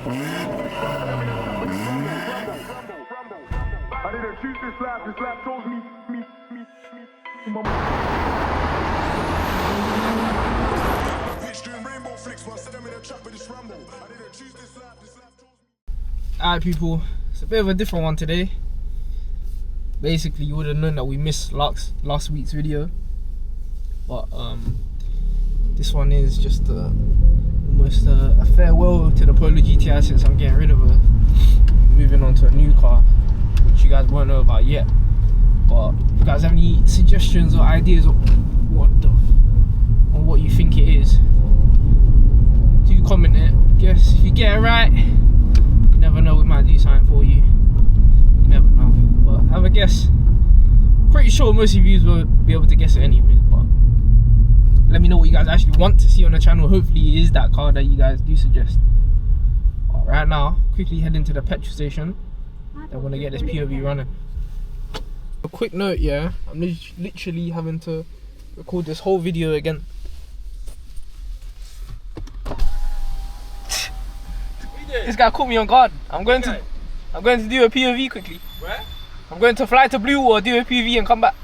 I didn't choose this life chose me. Alright people, it's a bit of a different one today. Basically you would have known that we missed last week's video. But this one is just almost a farewell to the Polo GTI since I'm getting rid of her. Moving on to a new car, which you guys won't know about yet. But if you guys have any suggestions or ideas of what you think it is, do comment it. Guess if you get it right, you never know, we might do something for you. You never know. But have a guess. Pretty sure most of you will be able to guess it anyway. But let me know what you guys actually want to see on the channel. Hopefully it is that car that you guys do suggest. But right now, quickly head into the petrol station. Then want to get this POV running. A quick note, yeah, I'm literally having to record this whole video again. This guy caught me on guard. I'm going to do a POV quickly. Where? I'm going to fly to Blue or do a POV and come back.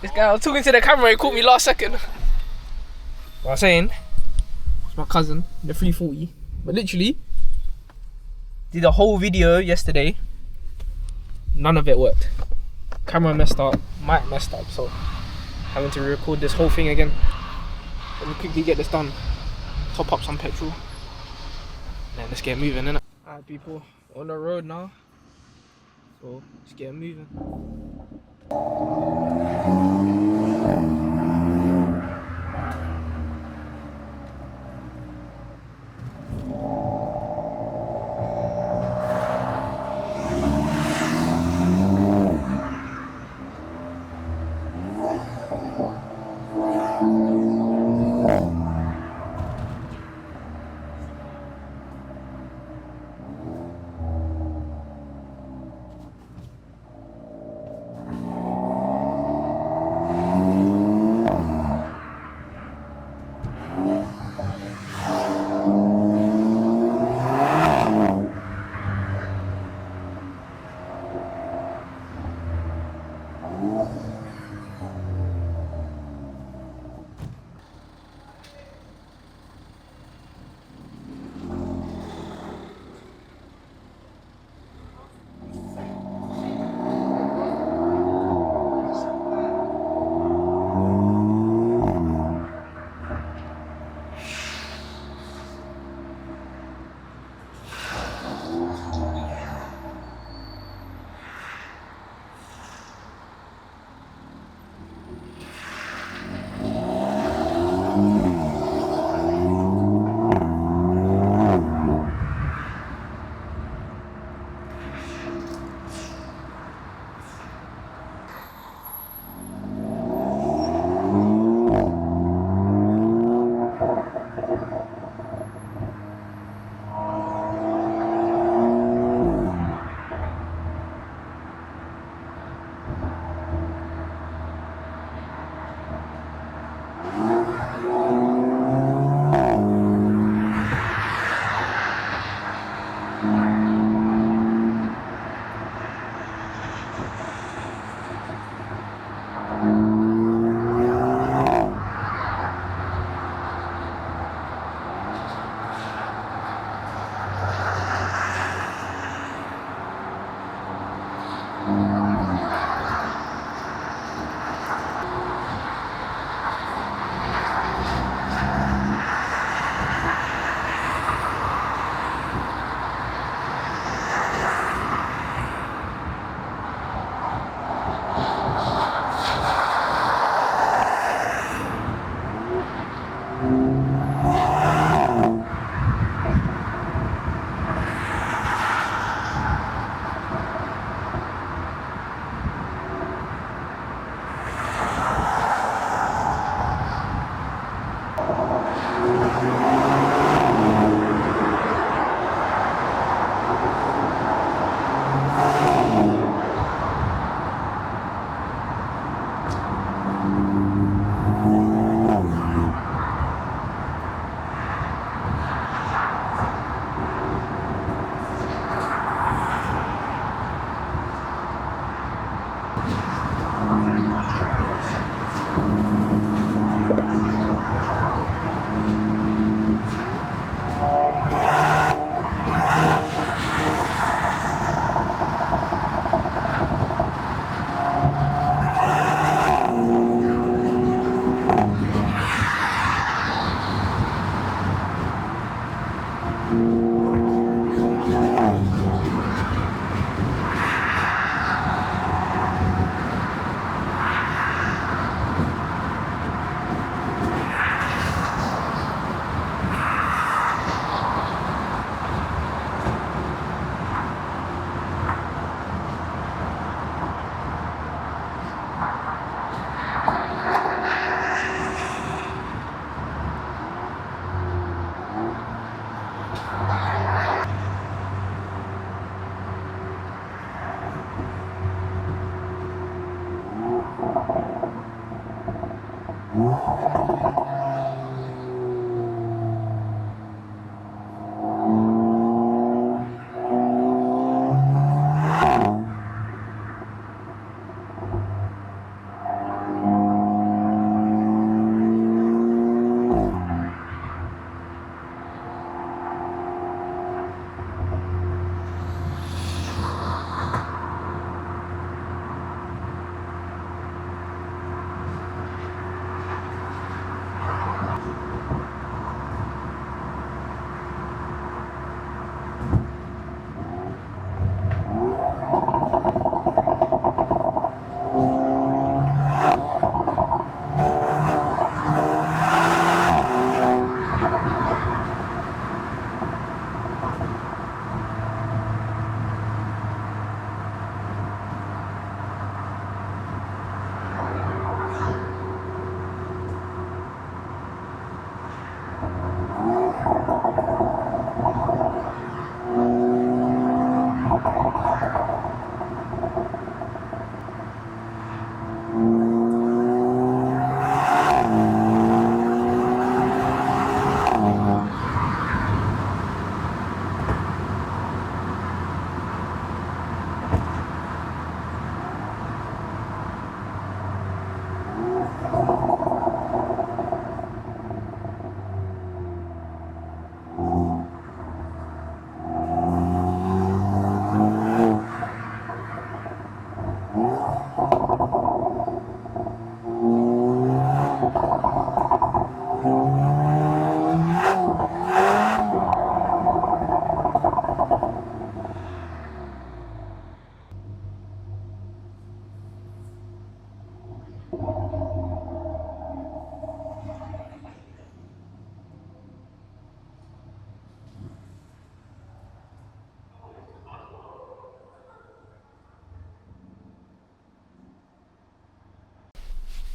This guy, I was talking to the camera, he caught me last second. What I'm saying, it's my cousin, the 340. But literally, did a whole video yesterday. None of it worked. Camera messed up, mic messed up, so having to record this whole thing again. Let me quickly get this done. Top up some petrol. Then let's get moving, innit? Alright people, on the road now. So let's get moving.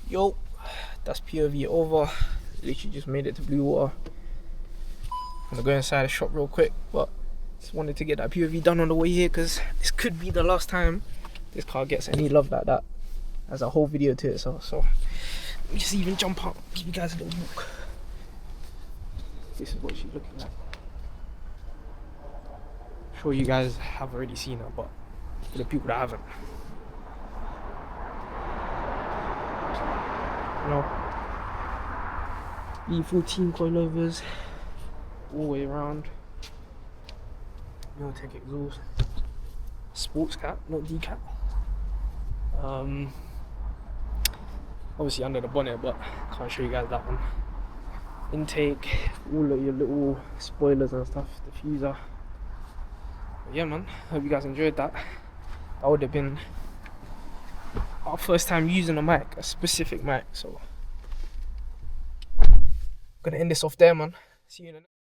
Yo, that's POV over. Literally just made it to Blue Water. I'm gonna go inside the shop real quick, but just wanted to get that POV done on the way here because this could be the last time this car gets any love like that. Has a whole video to itself, so let me just even jump out, give you guys a little walk. This is what she's looking like. I'm sure you guys have already seen her, but for the people that haven't. You know, E14 coilovers all the way around. Miltek exhaust. Sports cap, not decal. Obviously under the bonnet, but can't show you guys that one. Intake, all of your little spoilers and stuff, diffuser. But yeah man, hope you guys enjoyed that. That would have been our first time using a mic, a specific mic, so I'm gonna end this off there man. See you in the next